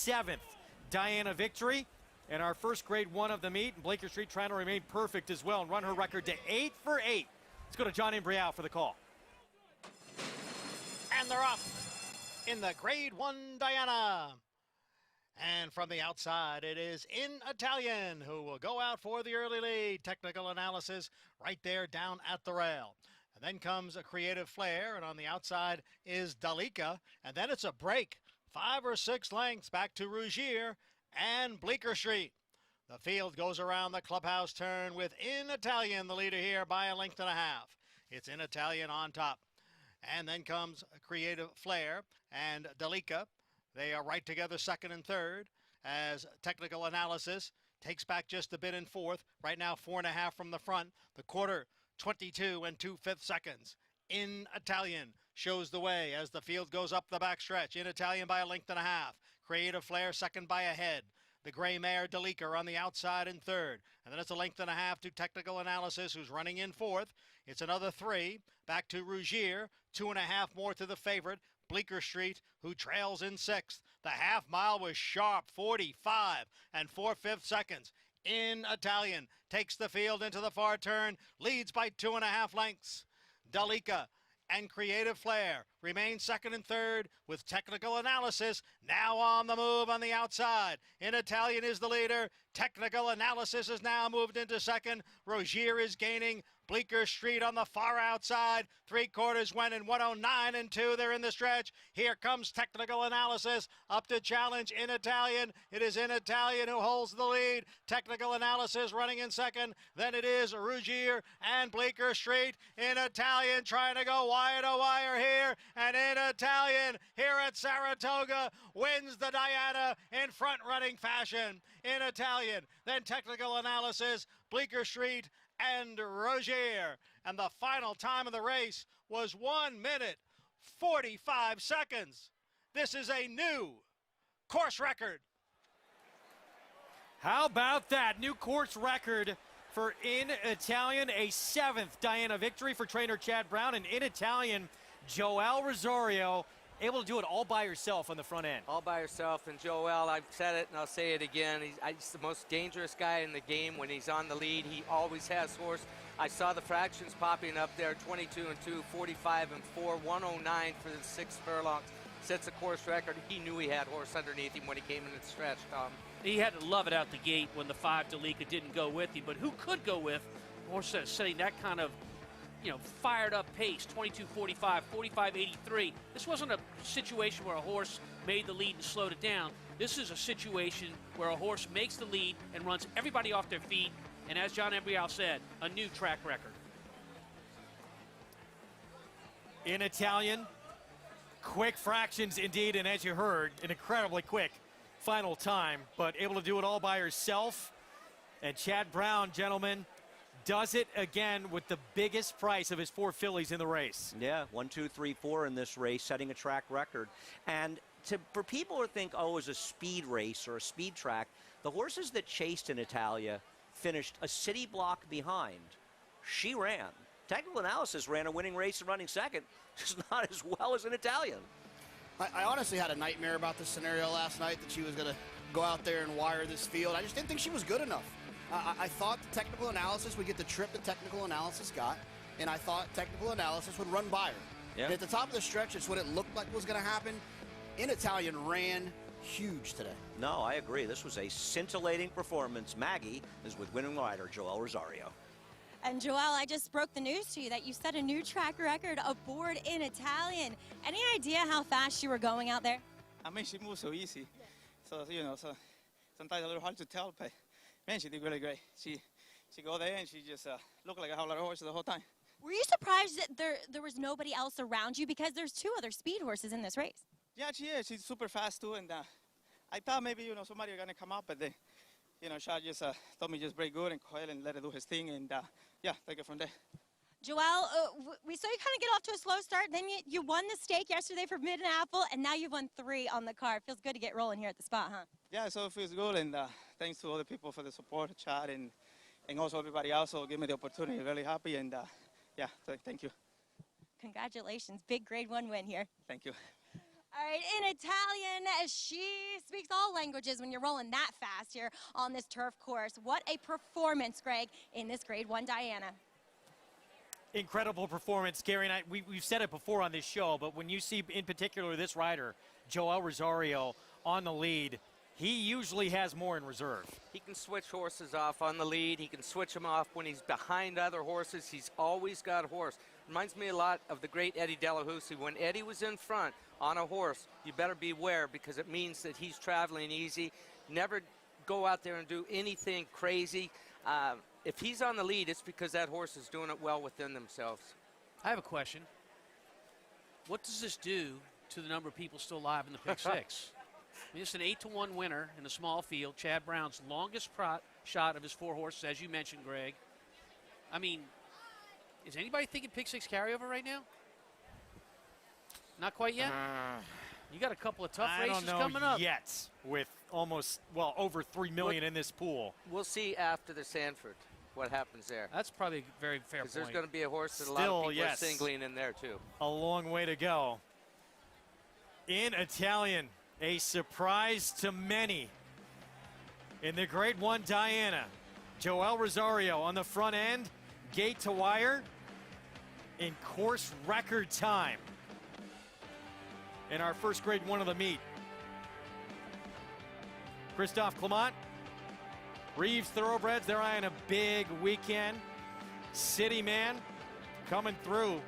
7th Diana victory. And our first grade 1 of the meet, and Bleecker Street trying to remain perfect as well and run her record to 8 for 8. Let's go to John Imbrial for the call. And they're off in the grade 1 Diana. And from the outside, it is in Italian, who will go out for the early lead. Technical analysis right there down at the rail. And then comes a creative flare, and on the outside is Dalika. And then it's a break, 5 or 6 lengths back to Rougier and Bleecker Street. The field goes around the clubhouse turn with In Italian, the leader here, by 1.5 lengths. It's In Italian on top. And then comes a creative flare and Dalika. They are right together, 2nd and 3rd, as technical analysis takes back just a bit in 4th. Right now, 4.5 from the front. The quarter, 22 2/5 seconds. In Italian shows the way as the field goes up the backstretch. In Italian by 1.5 lengths. Creative flare, 2nd by a head. The gray mare Dalika on the outside in 3rd. And then it's 1.5 lengths to technical analysis, who's running in 4th. It's another 3. Back to Rougier. 2.5 more to the favorite, Bleecker Street, who trails in 6th. The half mile was sharp, 45 4/5 seconds. In Italian takes the field into the far turn, leads by 2.5 lengths. Dalika and Creative Flare remain 2nd and 3rd with technical analysis now on the move on the outside. In Italian is the leader. Technical analysis has now moved into 2nd. Rogier is gaining. Bleecker Street on the far outside. 3/4 went in 109 2. They're in the stretch. Here comes technical analysis up to challenge In Italian. It is In Italian who holds the lead. Technical analysis running in 2nd. Then it is Rougier and Bleecker Street. In Italian trying to go wire to wire here. And In Italian here at Saratoga wins the Diana in front-running fashion. In Italian, then technical analysis, Bleecker Street and Rogier. And the final time of the race was 1 minute, 45 seconds. This is a new course record. How about that? New course record for In Italian, a 7th Diana victory for trainer Chad Brown. And In Italian, Joelle Rosario, able to do it all by herself on the front end. All by herself, and Joelle, I've said it and I'll say it again, he's the most dangerous guy in the game. When he's on the lead, he always has horse. I saw the fractions popping up there, 22 2, 45 4, 109 for the 6th furlong. Sets a course record. He knew he had horse underneath him when he came into the stretch, Tom. He had to love it out the gate when the 5 Dalika didn't go with him, but who could go with a horse that's setting that kind of fired up pace, 22.45, 45.83. This wasn't a situation where a horse made the lead and slowed it down. This is a situation where a horse makes the lead and runs everybody off their feet, and as John Imbrial said, a new track record. In Italian, quick fractions indeed, and as you heard, an incredibly quick final time, but able to do it all by herself. And Chad Brown, gentlemen, does it again with the biggest price of his 4 fillies in the race. Yeah, 1, 2, 3, 4 in this race, setting a track record. And for people who think, oh, it's a speed race or a speed track, the horses that chased In Italia finished a city block behind. She ran. Technical analysis ran a winning race and running 2nd, just not as well as In Italian. I honestly had a nightmare about this scenario last night, that she was going to go out there and wire this field. I just didn't think she was good enough. I thought the technical analysis would get the trip the technical analysis got, and I thought technical analysis would run by her. Yeah. And at the top of the stretch, it's what it looked like was going to happen. In Italian ran huge today. No, I agree. This was a scintillating performance. Maggie is with winning rider Joelle Rosario. And Joelle, I just broke the news to you that you set a new track record aboard In Italian. Any idea how fast you were going out there? I mean, she moves so easy. So, so sometimes a little hard to tell, but man, she did really great. She go there and she just looked like a whole lot of horse the whole time. Were you surprised that there was nobody else around you, because there's 2 other speed horses in this race? Yeah, she is. She's super fast too, and I thought maybe somebody was gonna come up, but then Chazz just told me just break good and go ahead and let it do his thing, and yeah, take it from there. Joelle, we saw you kind of get off to a slow start. Then you won the stake yesterday for Mid and Apple, and now you've won 3 on the card. Feels good to get rolling here at the spot, huh? Yeah, so it feels good, and thanks to all the people for the support, Chad, and also everybody else who gave me the opportunity. Really happy, and yeah, thank you. Congratulations, big grade 1 win here. Thank you. All right, in Italian, she speaks all languages when you're rolling that fast here on this turf course. What a performance, Greg, in this Grade 1 Diana. Incredible performance, Gary, and we've said it before on this show, but when you see in particular this rider, Joel Rosario, on the lead, he usually has more in reserve. He can switch horses off on the lead. He can switch them off when he's behind other horses. He's always got a horse. Reminds me a lot of the great Eddie Delahousie. When Eddie was in front on a horse, you better beware because it means that he's traveling easy. Never go out there and do anything crazy. If he's on the lead, it's because that horse is doing it well within themselves. I have a question. What does this do to the number of people still alive in the pick six? I mean, it's an 8-to-1 winner in a small field. Chad Brown's longest shot of his 4 horses, as you mentioned, Greg. I mean, is anybody thinking pick six carryover right now? Not quite yet? You got a couple of tough races coming up. Yet, with almost, well, over $3 million in this pool. We'll see after the Sanford what happens there. That's probably a very fair point. Because there's going to be a horse that a lot of people are singling in there, too. A long way to go. In Italian, a surprise to many. In the Grade 1 Diana, Joel Rosario on the front end, gate to wire, in course record time. In our first Grade 1 of the meet. Christophe Clement, Reeves Thoroughbreds, they're eyeing a big weekend. City Man coming through